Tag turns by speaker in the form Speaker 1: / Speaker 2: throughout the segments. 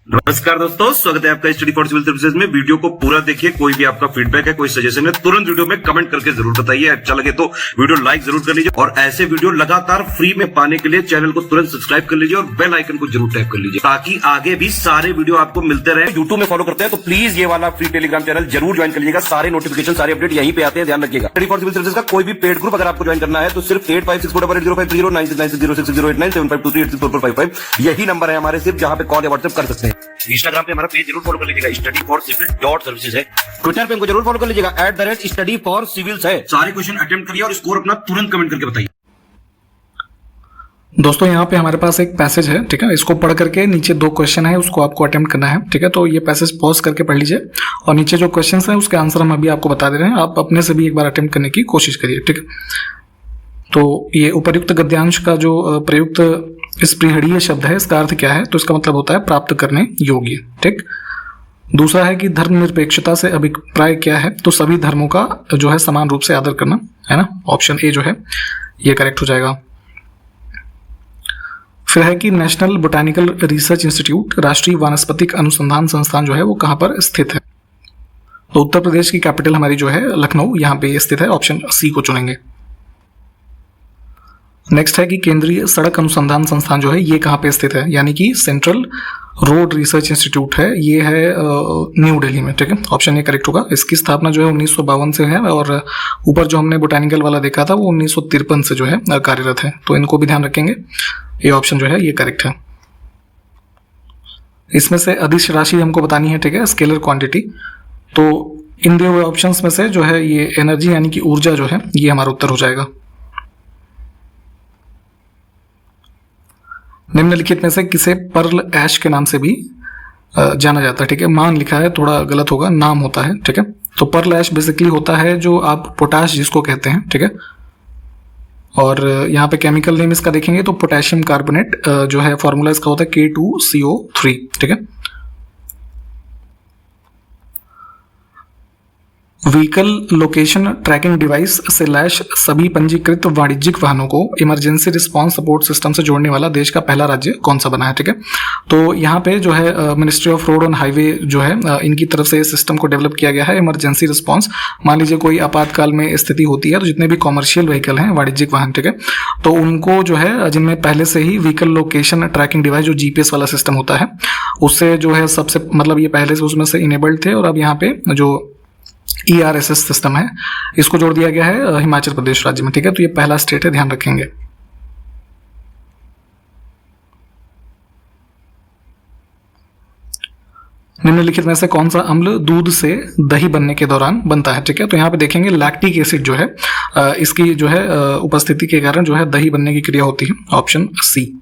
Speaker 1: नमस्कार दोस्तों, स्वागत है आपका स्टडी फॉर सिविल सर्विसेज में। वीडियो को पूरा देखिए। कोई भी आपका फीडबैक है, कोई सजेशन है, तुरंत वीडियो में कमेंट करके जरूर बताइए। अच्छा लगे तो वीडियो लाइक जरूर कर लीजिए और ऐसे वीडियो लगातार फ्री में पाने के लिए चैनल को तुरंत सब्सक्राइब कर लीजिए और बेल आइकन को जरूर टैप कर लीजिए ताकि आगे भी सारे वीडियो आपको मिलते रहे। यूट्यूब में फॉलो करते हैं तो प्लीज ये वाला फ्री टेलीग्राम चैनल जरूर ज्वाइन कर लीजिएगा। सारे नोटिफिकेशन, सारे अपडेट यहीं पे आते हैं, ध्यान रखिएगा। स्टडी फॉर सिविल सर्विसेज का कोई भी पेड ग्रुप अगर आपको ज्वाइन करना है तो सिर्फ 856480560660897523864455 यही नंबर है हमारे, सिर्फ जहां पे कॉल या व्हाट्सएप कर सकते हैं। इंस्टाग्राम पे हमारा पेज जरूर फॉलो कर लीजिएगा, studyforcivil.services है। ट्विटर पे हमको जरूर फॉलो कर लीजिएगा, @studyforcivils है। सारे क्वेश्चन अटेम्प्ट करिए और स्कोर अपना तुरंत कमेंट करके बताइए।
Speaker 2: दोस्तों यहाँ पे हमारे पास एक पैसेज है, ठीक है। इसको पढ़ करके नीचे 2 क्वेश्चन है, उसको आपको अटेम्प्ट करना है, ठीक है। तो ये पैसेज पॉज करके पढ़ लीजिए और नीचे जो क्वेश्चन है उसके आंसर हम अभी आपको बता दे रहे हैं। आप अपने से भी एक बार अटेम्प्ट करने की कोशिश करिए, ठीक है। तो ये उपर्युक्त गद्यांश का जो प्रयुक्त स्पृहणीय शब्द है, इसका अर्थ क्या है? तो इसका मतलब होता है प्राप्त करने योग्य, ठीक। दूसरा है कि धर्मनिरपेक्षता से अभिप्राय क्या है? तो सभी धर्मों का जो है समान रूप से आदर करना, है ना। ऑप्शन ए जो है ये करेक्ट हो जाएगा। फिर है कि नेशनल बोटानिकल रिसर्च इंस्टीट्यूट, राष्ट्रीय वानस्पतिक अनुसंधान संस्थान जो है वो कहाँ पर स्थित है? तो उत्तर प्रदेश की कैपिटल हमारी जो है लखनऊ, यहाँ पे ये स्थित है। ऑप्शन सी को चुनेंगे। नेक्स्ट है कि केंद्रीय सड़क अनुसंधान संस्थान जो है ये कहाँ पे स्थित है? यानी कि सेंट्रल रोड रिसर्च इंस्टीट्यूट है, ये है न्यू दिल्ली में, ठीक है। ऑप्शन ए करेक्ट होगा। इसकी स्थापना जो है 1952 से है और ऊपर जो हमने बोटानिकल वाला देखा था वो 1953 से जो है कार्यरत है। तो इनको भी ध्यान रखेंगे। ये ऑप्शन जो है ये करेक्ट है। इसमें से अदिश राशि हमको बतानी है, ठीक है, स्केलर क्वांटिटी। तो इन दिए हुए ऑप्शंस में से जो है ये एनर्जी यानी कि ऊर्जा जो है ये हमारा उत्तर हो जाएगा। निम्नलिखित में से किसे पर्ल ऐश के नाम से भी जाना जाता है, ठीक है। मान लिखा है, थोड़ा गलत होगा, नाम होता है, ठीक है। तो पर्ल ऐश बेसिकली होता है जो आप पोटाश जिसको कहते हैं, ठीक है। और यहाँ पे केमिकल नेम इसका देखेंगे तो पोटेशियम कार्बोनेट जो है फॉर्मूला इसका होता है K2CO3, ठीक है। व्हीकल लोकेशन ट्रैकिंग डिवाइस से लैश सभी पंजीकृत वाणिज्यिक वाहनों को इमरजेंसी रिस्पांस सपोर्ट सिस्टम से जोड़ने वाला देश का पहला राज्य कौन सा बना है, ठीक है। तो यहाँ पे जो है ministry of road and highway जो है इनकी तरफ से इस सिस्टम को डेवलप किया गया है। इमरजेंसी रिस्पांस, मान लीजिए कोई आपातकाल में स्थिति होती है तो जितने भी कॉमर्शियल व्हीकल हैं, वाणिज्यिक वाहन, ठीक है, तो उनको जो है जिनमें पहले से ही व्हीकल लोकेशन ट्रैकिंग डिवाइस जो GPS वाला सिस्टम होता है उससे जो है सबसे मतलब ये पहले से उसमें से इनेबल्ड थे और अब यहाँ पे जो ERSS सिस्टम है इसको जोड़ दिया गया है हिमाचल प्रदेश राज्य में, ठीक है। तो ये पहला स्टेट है, ध्यान रखेंगे। निम्नलिखित में से कौन सा अम्ल दूध से दही बनने के दौरान बनता है, ठीक है। तो यहाँ पे देखेंगे लैक्टिक एसिड जो है इसकी जो है उपस्थिति के कारण जो है दही बनने की क्रिया होती है। Option C.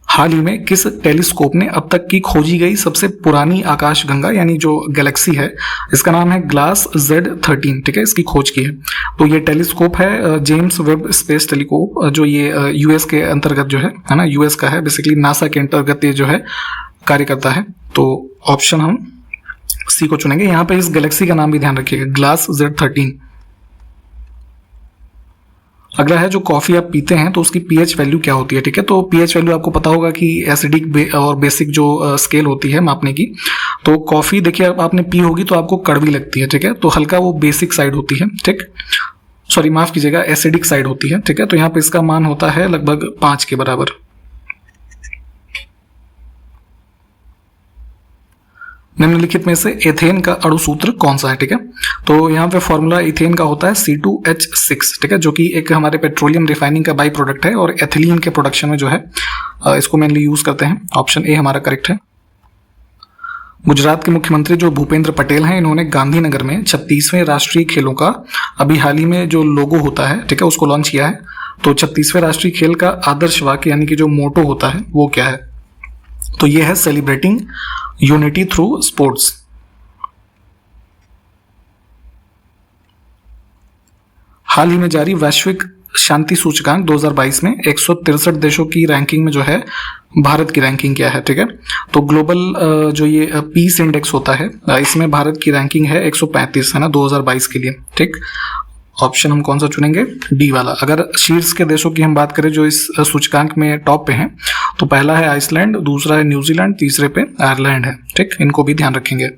Speaker 2: हाल ही में किस टेलीस्कोप ने अब तक की खोजी गई सबसे पुरानी आकाशगंगा यानी जो गैलेक्सी है इसका नाम है ग्लास Z13, ठीक है, इसकी खोज की है। तो ये टेलीस्कोप है जेम्स वेब स्पेस टेलीस्कोप जो ये US के अंतर्गत जो है ना, US का है, बेसिकली नासा के अंतर्गत ये जो है कार्य करता है। तो ऑप्शन हम सी को चुनेंगे। यहाँ पे इस गैलेक्सी का नाम भी ध्यान रखिएगा, ग्लास Z13। अगला है जो कॉफी आप पीते हैं तो उसकी pH वैल्यू क्या होती है, ठीक है। तो pH वैल्यू आपको पता होगा कि एसिडिक और बेसिक जो स्केल होती है मापने की। तो कॉफी देखिए आपने पी होगी तो आपको कड़वी लगती है, ठीक है, तो हल्का वो बेसिक साइड होती है, ठीक, सॉरी माफ कीजिएगा एसिडिक साइड होती है, ठीक है। तो यहाँ पे इसका मान होता है लगभग 5 के बराबर। निम्नलिखित में से एथेन का अणुसूत्र कौन सा है, ठीक है। तो यहाँ पे फॉर्मूला इथेन का होता है C2H6, ठीक है, जो कि एक हमारे पेट्रोलियम रिफाइनिंग का बाई प्रोडक्ट है और एथिलीन के प्रोडक्शन में जो है इसको मेनली यूज करते हैं। ऑप्शन ए हमारा करेक्ट है। गुजरात के मुख्यमंत्री जो भूपेंद्र पटेल हैं इन्होंने गांधीनगर में 36वें राष्ट्रीय खेलों का अभी हाल ही में जो लोगो होता है, ठीक है, उसको लॉन्च किया है। तो 36वें राष्ट्रीय खेल का आदर्श वाक्य यानी कि जो मोटो होता है वो क्या है? तो ये है सेलिब्रेटिंग यूनिटी थ्रू स्पोर्ट्स। हाल ही में जारी वैश्विक शांति सूचकांक 2022 में 163 देशों की रैंकिंग में जो है भारत की रैंकिंग क्या है, ठीक है। तो ग्लोबल जो ये पीस इंडेक्स होता है इसमें भारत की रैंकिंग है 135, है ना, 2022 के लिए, ठीक। ऑप्शन हम कौन सा चुनेंगे, डी वाला। अगर शीर्ष के देशों की हम बात करें जो इस सूचकांक में टॉप पे हैं, तो पहला है आइसलैंड, दूसरा है न्यूजीलैंड, तीसरे पे आयरलैंड है। ठीक, इनको भी ध्यान रखेंगे।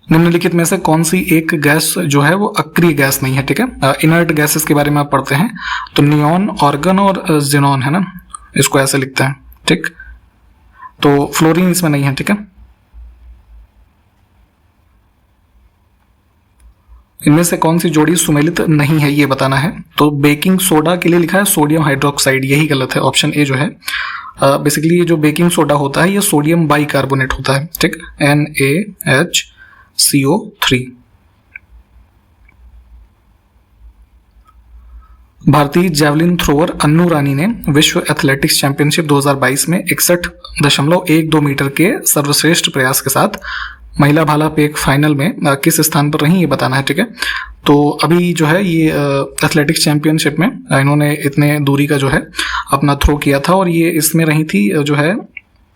Speaker 2: निम्नलिखित में से कौन सी एक गैस जो है वो अक्रिय गैस नहीं है। ठीक है, इनर्ट गैसेस के बारे में आप पढ़ते हैं तो नियॉन, ऑर्गन और जेनॉन है ना, इसको ऐसे लिखते हैं। ठीक, तो फ्लोरीन इसमें नहीं है। ठीक है, इनमें से कौन सी जोड़ी सुमेलित नहीं है ये बताना है। तो बेकिंग सोडा के लिए लिखा है सोडियम हाइड्रोक्साइड, यही गलत है। ऑप्शन ए जो है बेसिकली ये जो बेकिंग सोडा होता है ये सोडियम बाइकार्बोनेट होता है। ठीक, NaHCO3। भारतीय जैवलिन थ्रोअर अन्नू रानी ने विश्व एथलेटिक्स चैंपियनशिप 2022 में 61.12 मीटर के सर्वश्रेष्ठ प्रयास के साथ महिला भाला फेंक फाइनल में किस स्थान पर रही ये बताना है। ठीक है, तो अभी जो है ये एथलेटिक्स चैंपियनशिप में इन्होंने इतने दूरी का जो है अपना थ्रो किया था और ये इसमें रही थी जो है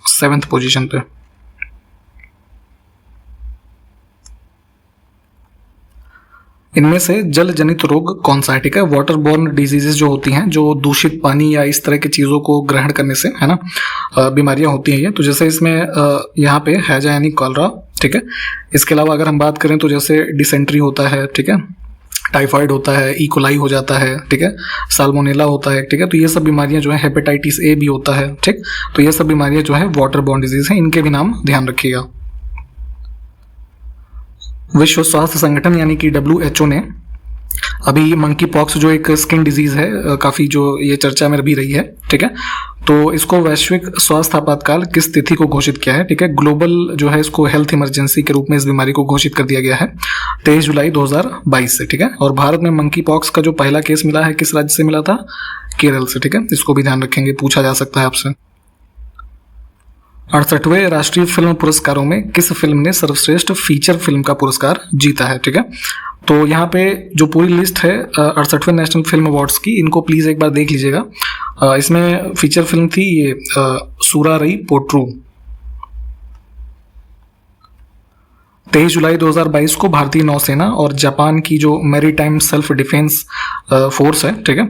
Speaker 2: 7th पोजीशन पे। इनमें से जल जनित रोग कौन सा है। ठीक है, वाटर बोर्न डिजीजेस जो होती हैं, जो दूषित पानी या इस तरह की चीज़ों को ग्रहण करने से है ना बीमारियां होती हैं ये। तो जैसे इसमें यहाँ पे हैजा यानी कॉलरा। ठीक है, इसके अलावा अगर हम बात करें तो जैसे डिसेंट्री होता है, ठीक है, टाइफाइड होता है, इकोलाई हो जाता है, ठीक है, साल्मोनेला होता है। ठीक है, तो ये सब बीमारियां जो है, हेपेटाइटिस ए भी होता है। ठीक, तो ये सब बीमारियां जो है वाटर बोर्न डिजीज हैं, इनके भी नाम ध्यान रखिएगा। विश्व स्वास्थ्य संगठन यानी कि WHO ने अभी मंकी पॉक्स जो एक स्किन डिजीज है, काफ़ी जो ये चर्चा में भी रही है। ठीक है, तो इसको वैश्विक स्वास्थ्य आपातकाल किस तिथि को घोषित किया है। ठीक है, ग्लोबल जो है इसको हेल्थ इमरजेंसी के रूप में इस बीमारी को घोषित कर दिया गया है 23 जुलाई 2022 से। ठीक है, और भारत में मंकी पॉक्स का जो पहला केस मिला है किस राज्य से मिला था, केरल से। ठीक है, इसको भी ध्यान रखेंगे, पूछा जा सकता है आपसे। 68वें राष्ट्रीय फिल्म पुरस्कारों में किस फिल्म ने सर्वश्रेष्ठ फीचर फिल्म का पुरस्कार जीता है। ठीक है, तो यहाँ पे जो पूरी लिस्ट है 68वें नेशनल फिल्म अवार्ड्स की, इनको प्लीज़ एक बार देख लीजिएगा। इसमें फीचर फिल्म थी ये सूरारई पोट्रू। 23 जुलाई 2022 को भारतीय नौसेना और जापान की जो मैरीटाइम सेल्फ डिफेंस फोर्स है, ठीक है,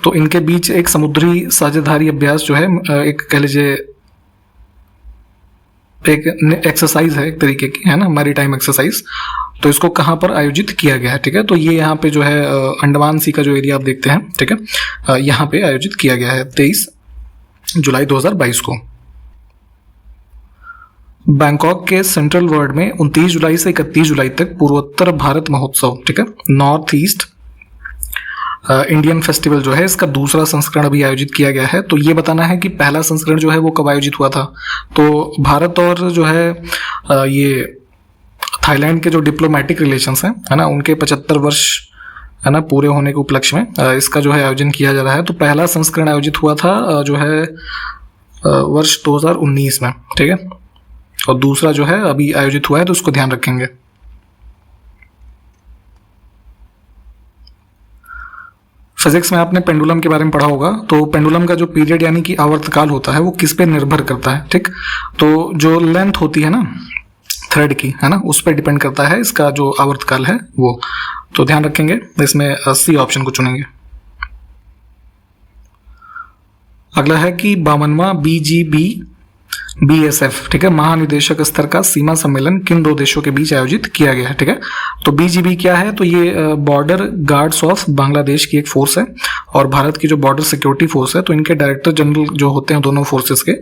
Speaker 2: तो इनके बीच एक समुद्री साझेदारी अभ्यास जो है, एक कह लीजिए एक एक्सरसाइज है एक तरीके की, है ना, मैरीटाइम एक्सरसाइज। तो इसको कहाँ पर आयोजित किया गया है। ठीक है, तो ये यहाँ पे जो है अंडमान सी का जो एरिया आप देखते हैं, ठीक है, यहाँ पे आयोजित किया गया है 23 जुलाई 2022 को। बैंकॉक के सेंट्रल वर्ल्ड में 29 जुलाई से 31 जुलाई तक पूर्वोत्तर भारत महोत्सव, ठीक है, नॉर्थ ईस्ट इंडियन फेस्टिवल जो है, इसका दूसरा संस्करण अभी आयोजित किया गया है। तो ये बताना है कि पहला संस्करण जो है वो कब आयोजित हुआ था। तो भारत और जो है ये थाईलैंड के जो डिप्लोमेटिक रिलेशंस हैं, है ना, उनके 75 वर्ष है ना पूरे होने के उपलक्ष्य में इसका जो है आयोजन किया जा रहा है। तो पहला संस्करण आयोजित हुआ था जो है वर्ष 2019 में। ठीक है, और दूसरा जो है अभी आयोजित हुआ है, तो उसको ध्यान रखेंगे। फिजिक्स में आपने पेंडुलम के बारे में पढ़ा होगा। तो पेंडुलम का जो पीरियड यानी कि आवर्तकाल होता है वो किस पे निर्भर करता है। ठीक, तो जो लेंथ होती है ना थ्रेड की, है ना, उस पर डिपेंड करता है इसका जो आवर्तकाल है वो। तो ध्यान रखेंगे, इसमें सी ऑप्शन को चुनेंगे। अगला है कि 52वां BGB-BSF, ठीक है, महानिदेशक स्तर का सीमा सम्मेलन किन दो देशों के बीच आयोजित किया गया है। ठीक है, तो BGB क्या है, तो ये बॉर्डर गार्ड्स ऑफ बांग्लादेश की एक फोर्स है और भारत की जो बॉर्डर सिक्योरिटी फोर्स है, तो इनके डायरेक्टर जनरल जो होते हैं दोनों फोर्सेस के,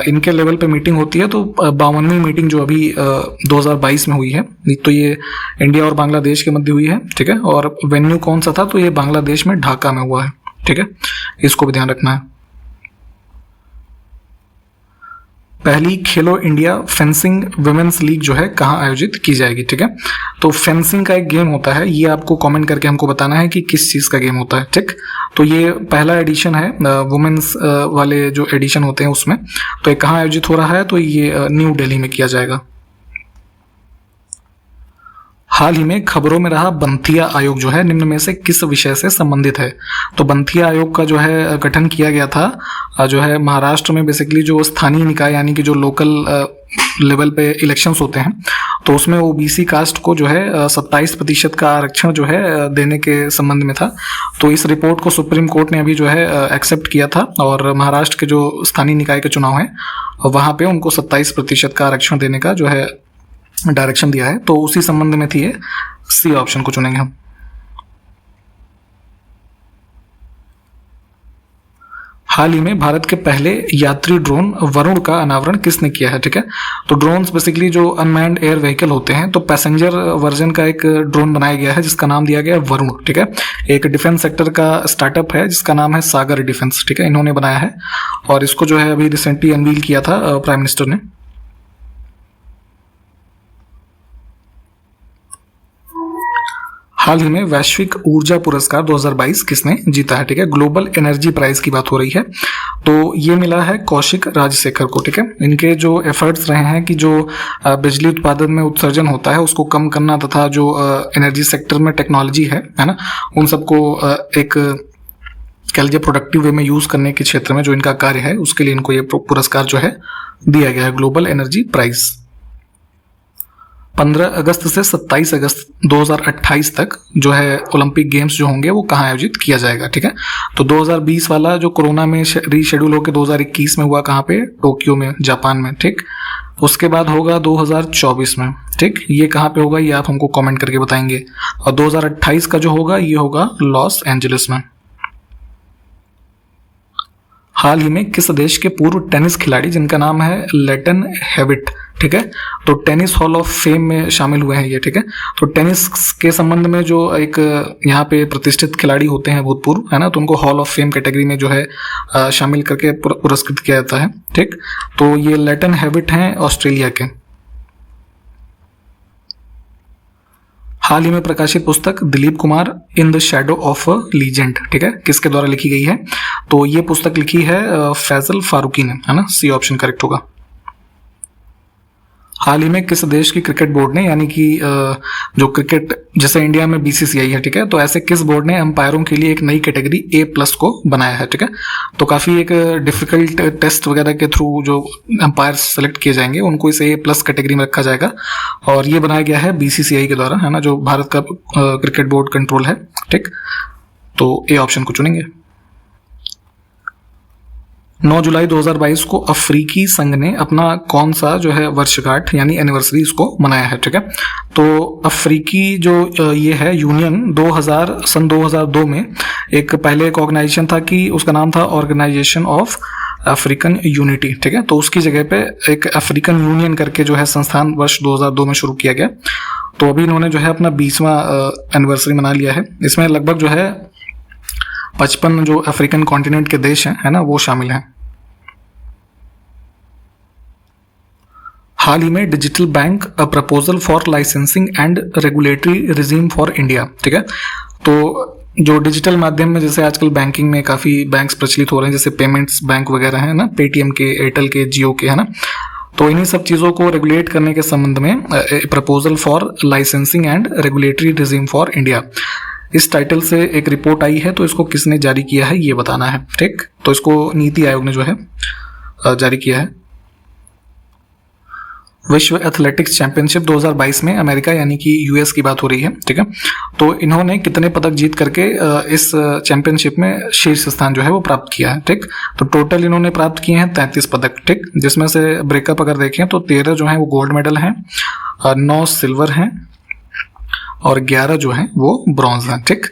Speaker 2: इनके लेवल पे मीटिंग होती है। तो 52वीं मीटिंग जो अभी 2022 में हुई है, तो ये इंडिया और बांग्लादेश के मध्य हुई है। ठीक है, और वेन्यू कौन सा था, तो ये बांग्लादेश में ढाका में हुआ है। ठीक है, इसको भी ध्यान रखना है। पहली खेलो इंडिया फेंसिंग वुमेन्स लीग जो है कहाँ आयोजित की जाएगी। ठीक है, तो फेंसिंग का एक गेम होता है, ये आपको कमेंट करके हमको बताना है कि किस चीज़ का गेम होता है। ठीक, तो ये पहला एडिशन है वुमेन्स वाले जो एडिशन होते हैं उसमें। तो ये कहाँ आयोजित हो रहा है, तो ये न्यू दिल्ली में किया जाएगा। हाल ही में खबरों में रहा बंथिया आयोग जो है निम्न में से किस विषय से संबंधित है। तो बंथिया आयोग का जो है गठन किया गया था जो है महाराष्ट्र में, बेसिकली जो स्थानीय निकाय यानी कि जो लोकल लेवल पे इलेक्शंस होते हैं, तो उसमें ओबीसी कास्ट को जो है 27% का आरक्षण जो है देने के संबंध में था। तो इस रिपोर्ट को सुप्रीम कोर्ट ने अभी जो है एक्सेप्ट किया था और महाराष्ट्र के जो स्थानीय निकाय के चुनाव हैं वहाँ पे उनको 27% का आरक्षण देने का जो है डायरेक्शन दिया है। तो उसी संबंध में थी ये, सी ऑप्शन को चुनेंगे हम। हाल ही में भारत के पहले यात्री ड्रोन वरुण का अनावरण किसने किया है? ठीक है, तो ड्रोन्स बेसिकली जो अनमैन्ड एयर व्हीकल होते हैं, तो पैसेंजर वर्जन का एक ड्रोन बनाया गया है जिसका नाम दिया गया है वरुण। ठीक है, एक डिफेंस सेक्टर का स्टार्टअप है जिसका नाम है सागर डिफेंस। ठीक है, इन्होंने बनाया है और इसको जो है अभी रिसेंटली अनवील किया था प्राइम मिनिस्टर ने। हाल ही में वैश्विक ऊर्जा पुरस्कार 2022 किसने जीता है? ठीक है, ग्लोबल एनर्जी प्राइज की बात हो रही है। तो ये मिला है कौशिक राजशेखर को। ठीक है, इनके जो एफर्ट्स रहे हैं कि जो बिजली उत्पादन में उत्सर्जन होता है उसको कम करना तथा जो एनर्जी सेक्टर में टेक्नोलॉजी है ना, उन सबको एक कह लीजिए प्रोडक्टिव वे में यूज करने के क्षेत्र में जो इनका कार्य है उसके लिए इनको ये पुरस्कार जो है दिया गया है, ग्लोबल एनर्जी प्राइज। 15 अगस्त से 27 अगस्त 2028 तक जो है ओलंपिक गेम्स जो होंगे वो कहाँ आयोजित किया जाएगा? ठीक है, तो 2020 वाला जो कोरोना में रीशेड्यूल होकर 2021 में हुआ, कहाँ पे? टोक्यो में, जापान में। ठीक, उसके बाद होगा 2024 में। ठीक, ये कहाँ पे होगा ये आप हमको कमेंट करके बताएंगे। और 2028 का जो होगा ये होगा लॉस एंजलिस में। हाल ही में किस देश के पूर्व टेनिस खिलाड़ी जिनका नाम है लेटन हेविट, ठीक है, तो टेनिस हॉल ऑफ फेम में शामिल हुए हैं ये। ठीक है, तो टेनिस के संबंध में जो एक यहाँ पे प्रतिष्ठित खिलाड़ी होते हैं भूतपूर्व, है ना, तो उनको हॉल ऑफ फेम कैटेगरी में जो है शामिल करके पुरस्कृत किया जाता है। ठीक, तो ये लेटन हेविट हैं ऑस्ट्रेलिया के। हाल ही में प्रकाशित पुस्तक Dilip Kumar in the shadow of a legend, ठीक है, किसके द्वारा लिखी गई है? तो ये पुस्तक लिखी है फैजल फारूकी ने, है ना, सी ऑप्शन करेक्ट होगा। हाल ही में किस देश की क्रिकेट बोर्ड ने, यानी कि जो क्रिकेट जैसे इंडिया में बीसीसीआई है, ठीक है, तो ऐसे किस बोर्ड ने अंपायरों के लिए एक नई कैटेगरी A+ को बनाया है? ठीक है, तो काफी एक डिफिकल्ट टेस्ट वगैरह के थ्रू जो अंपायर सेलेक्ट किए जाएंगे उनको इस A+ कैटेगरी में रखा जाएगा और ये बनाया गया है बीसीसीआई के द्वारा, है ना, जो भारत का क्रिकेट बोर्ड कंट्रोल है। ठीक, तो ए ऑप्शन को चुनेंगे। 9 जुलाई 2022 को अफ्रीकी संघ ने अपना कौन सा जो है वर्षगांठ यानी एनिवर्सरी इसको मनाया है? ठीक है, तो अफ्रीकी जो ये है यूनियन 2000 2002 में एक पहले एक ऑर्गेनाइजेशन था कि उसका नाम था ऑर्गेनाइजेशन ऑफ अफ्रीकन यूनिटी। ठीक है, तो उसकी जगह पे एक अफ्रीकन यूनियन करके जो है संस्थान वर्ष 2002 में शुरू किया गया। तो अभी इन्होंने जो है अपना 20वां एनिवर्सरी मना लिया है। इसमें लगभग जो है 55 जो अफ्रीकन कॉन्टिनेंट के देश हैं, है ना, वो शामिल हैं। हाल ही में digital bank a proposal for licensing and regulatory regime for India, ठीक है, तो जो डिजिटल माध्यम में जैसे आजकल बैंकिंग में काफी बैंक्स प्रचलित हो रहे हैं, जैसे पेमेंट्स बैंक वगैरह है ना, पेटीएम के, एयरटेल के, जियो के, है ना, तो इन्हीं सब चीज़ों को रेगुलेट करने के संबंध में proposal for licensing and regulatory regime for India, इस टाइटल से एक रिपोर्ट आई है। तो इसको किसने जारी किया है ये बताना है। ठीक, तो इसको नीति आयोग ने जो है जारी किया है। विश्व एथलेटिक्स चैंपियनशिप 2022 में अमेरिका यानी कि यूएस की बात हो रही है। ठीक है, तो इन्होंने कितने पदक जीत करके इस चैंपियनशिप में शीर्ष स्थान जो है वो प्राप्त किया है? ठीक, तो टोटल इन्होंने प्राप्त किए हैं 33 पदक। ठीक, जिसमें से ब्रेकअप अगर देखें तो 13 जो है वो गोल्ड मेडल हैं, 9 सिल्वर हैं और 11 जो है वो ब्रॉन्ज हैं। ठीक,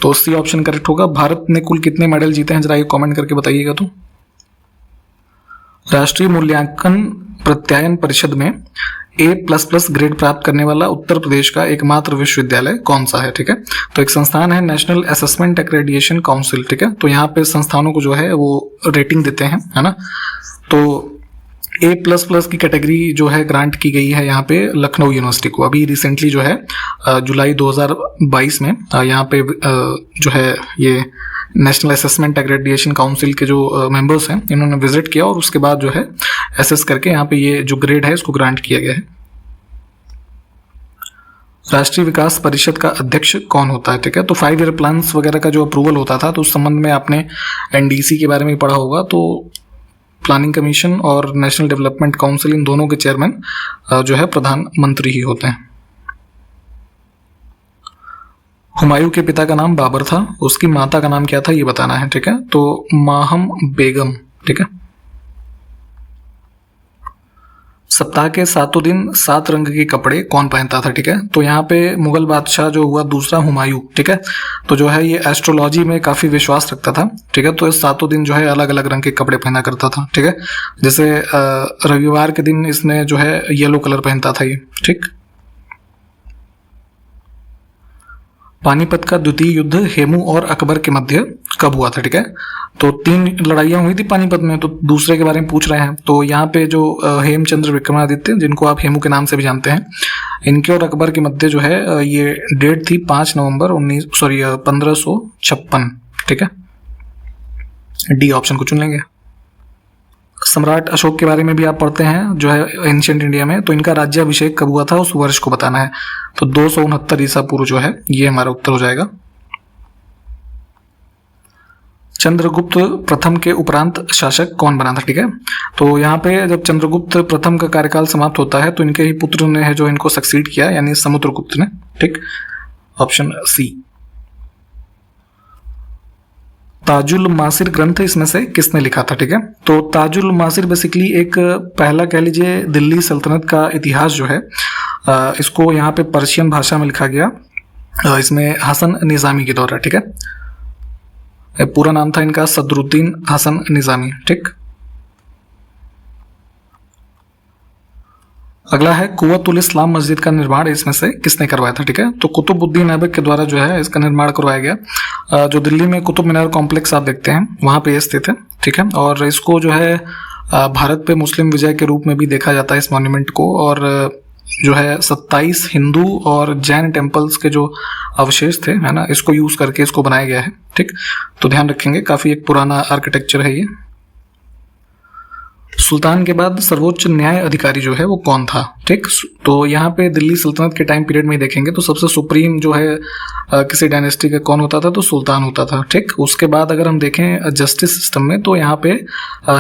Speaker 2: तो सी ऑप्शन करेक्ट होगा। भारत ने कुल कितने मेडल जीते हैं जरा ये कमेंट करके बताइएगा। तो राष्ट्रीय मूल्यांकन प्रत्यायन परिषद में A++ ग्रेड प्राप्त करने वाला उत्तर प्रदेश का एकमात्र विश्वविद्यालय कौन सा है? ठीक है, तो एक संस्थान है नेशनल असेसमेंट एक्रेडिएशन काउंसिल। ठीक है, तो यहाँ पे संस्थानों को जो है वो रेटिंग देते हैं, है ना, तो A++ की कैटेगरी जो है ग्रांट की गई है यहाँ पे लखनऊ यूनिवर्सिटी को। अभी रिसेंटली जो है जुलाई 2022 में यहाँ पे जो है ये नेशनल असेसमेंट एक्रेडिएशन काउंसिल के जो मेंबर्स हैं इन्होंने विजिट किया और उसके बाद जो है एसेस करके यहाँ पे ये जो ग्रेड है इसको ग्रांट किया गया है। राष्ट्रीय विकास परिषद का अध्यक्ष कौन होता है? ठीक है, तो 5 ईयर प्लान्स वगैरह का जो अप्रूवल होता था तो उस संबंध में आपने एनडीसी के बारे में पढ़ा होगा। तो प्लानिंग कमीशन और नेशनल डेवलपमेंट काउंसिल, इन दोनों के चेयरमैन जो है प्रधानमंत्री ही होते हैं। हुमायूं के पिता का नाम बाबर था, उसकी माता का नाम क्या था ये बताना है, ठीक है। तो माहम बेगम, ठीक है। सप्ताह के 7 दिन 7 रंग के कपड़े कौन पहनता था, ठीक है। तो यहाँ पे मुगल बादशाह जो हुआ दूसरा हुमायूं, ठीक है, तो जो है ये एस्ट्रोलॉजी में काफी विश्वास रखता था, ठीक है। तो इस 7 दिन जो है अलग अलग रंग के कपड़े पहना करता था, ठीक है। जैसे रविवार के दिन इसने जो है येलो कलर पहनता था ये, ठीक। पानीपत का द्वितीय युद्ध हेमू और अकबर के मध्य कब हुआ था, ठीक है। तो 3 लड़ाइयां हुई थी पानीपत में, तो दूसरे के बारे में पूछ रहे हैं। तो यहाँ पे जो हेमचंद्र विक्रमादित्य, जिनको आप हेमू के नाम से भी जानते हैं, इनके और अकबर के मध्य जो है ये डेट थी 5 नवंबर 1556, ठीक है। डी ऑप्शन को चुन लेंगे। सम्राट अशोक के बारे में भी आप पढ़ते हैं जो है एंशिएंट इंडिया में, तो इनका राज्याभिषेक कब हुआ था उस वर्ष को बताना है। तो 269 ईसा पूर्व जो है ये हमारा उत्तर हो जाएगा। चंद्रगुप्त प्रथम के उपरांत शासक कौन बना था, ठीक है। तो यहाँ पे जब चंद्रगुप्त प्रथम का कार्यकाल समाप्त होता है तो इनके ही पुत्र ने है जो इनको सक्सीड किया, यानी समुद्रगुप्त ने, ठीक। Option C. ताजुल मासिर ग्रंथ इसमें से किसने लिखा था, ठीक है। तो ताजुल मासिर बेसिकली एक पहला कह लीजिए दिल्ली सल्तनत का इतिहास जो है, इसको यहाँ पे पर्शियन भाषा में लिखा गया, इसमें हसन निजामी के द्वारा, ठीक है। पूरा नाम था इनका सदरुद्दीन हसन निजामी, ठीक। अगला है कुव्वतुल इस्लाम मस्जिद का निर्माण इसमें से किसने करवाया था, ठीक है। तो कुतुबुद्दीन ऐबक के द्वारा जो है इसका निर्माण करवाया गया, जो दिल्ली में कुतुब मीनार कॉम्प्लेक्स आप देखते हैं वहां पे स्थित है, ठीक है। और इसको जो है भारत पे मुस्लिम विजय के रूप में भी देखा जाता है इस मॉन्यूमेंट को, और जो है 27 हिंदू और जैन टेम्पल्स के जो अवशेष थे, है ना, इसको यूज करके इसको बनाया गया है, ठीक। तो ध्यान रखेंगे, काफी एक पुराना आर्किटेक्चर है ये। सुल्तान के बाद सर्वोच्च न्याय अधिकारी जो है वो कौन था, ठीक। तो यहाँ पे दिल्ली सल्तनत के टाइम पीरियड में देखेंगे तो सबसे सुप्रीम जो है किसी डायनेस्टी का कौन होता था, तो सुल्तान होता था, ठीक। उसके बाद अगर हम देखें जस्टिस सिस्टम में तो यहाँ पे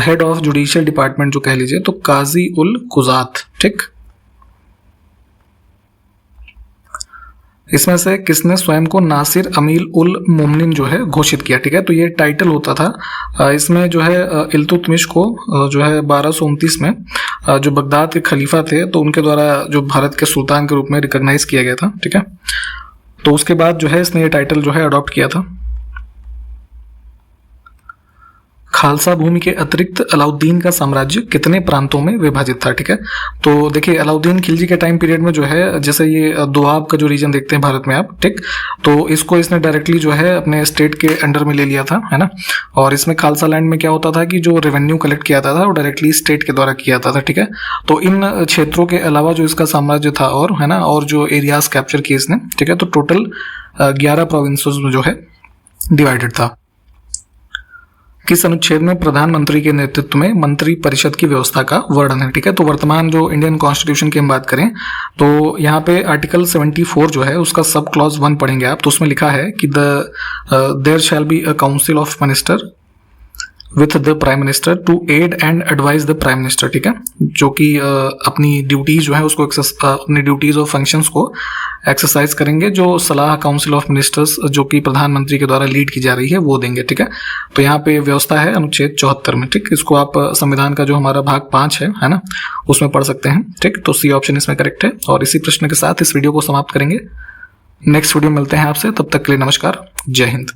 Speaker 2: हेड ऑफ जुडिशियल डिपार्टमेंट जो कह लीजिए तो काजी उल कुजात, ठीक। इसमें से किसने स्वयं को नासिर अमील उल मोमिनीन जो है घोषित किया, ठीक है। तो ये टाइटल होता था, इसमें जो है इल्तुतमिश को जो है 1229 में जो बगदाद के खलीफा थे तो उनके द्वारा जो भारत के सुल्तान के रूप में रिकॉग्नाइज किया गया था, ठीक है। तो उसके बाद जो है इसने ये टाइटल जो है अडॉप्ट किया था। खालसा भूमि के अतिरिक्त अलाउद्दीन का साम्राज्य कितने प्रांतों में विभाजित था, ठीक है। तो देखिए अलाउद्दीन खिलजी के टाइम पीरियड में जो है, जैसे ये दोआब का जो रीजन देखते हैं भारत में आप, ठीक, तो इसको इसने डायरेक्टली जो है अपने स्टेट के अंडर में ले लिया था, है ना। और इसमें खालसा लैंड में क्या होता था कि जो रेवेन्यू कलेक्ट किया जाता था वो डायरेक्टली स्टेट के द्वारा किया जाता था, ठीक है। तो इन क्षेत्रों के अलावा जो इसका साम्राज्य था और, है ना, और जो एरियाज कैप्चर किए इसने, ठीक है, तो टोटल 11 प्रोविंसेस में जो है डिवाइडेड था। किस अनुच्छेद में प्रधानमंत्री के नेतृत्व में मंत्री परिषद की व्यवस्था का वर्णन है, ठीक है। तो वर्तमान जो इंडियन कॉन्स्टिट्यूशन की हम बात करें तो यहाँ पे आर्टिकल 74 जो है उसका सब क्लॉज 1 पढ़ेंगे आप, तो उसमें लिखा है कि there shall be a council of minister with the prime minister to aid and advise the prime minister, ठीक है, जो कि अपनी ड्यूटीज जो है उसको अपनी ड्यूटीज और फंक्शंस को एक्सरसाइज करेंगे, जो सलाह काउंसिल ऑफ मिनिस्टर्स जो कि प्रधानमंत्री के द्वारा लीड की जा रही है वो देंगे, ठीक है। तो यहाँ पे व्यवस्था है अनुच्छेद 74 में, ठीक। इसको आप संविधान का जो हमारा भाग 5 है ना, उसमें पढ़ सकते हैं, ठीक। तो सी ऑप्शन इसमें करेक्ट है। और इसी प्रश्न के साथ इस वीडियो को समाप्त करेंगे। नेक्स्ट वीडियो मिलते हैं आपसे, तब तक के लिए नमस्कार, जय हिंद।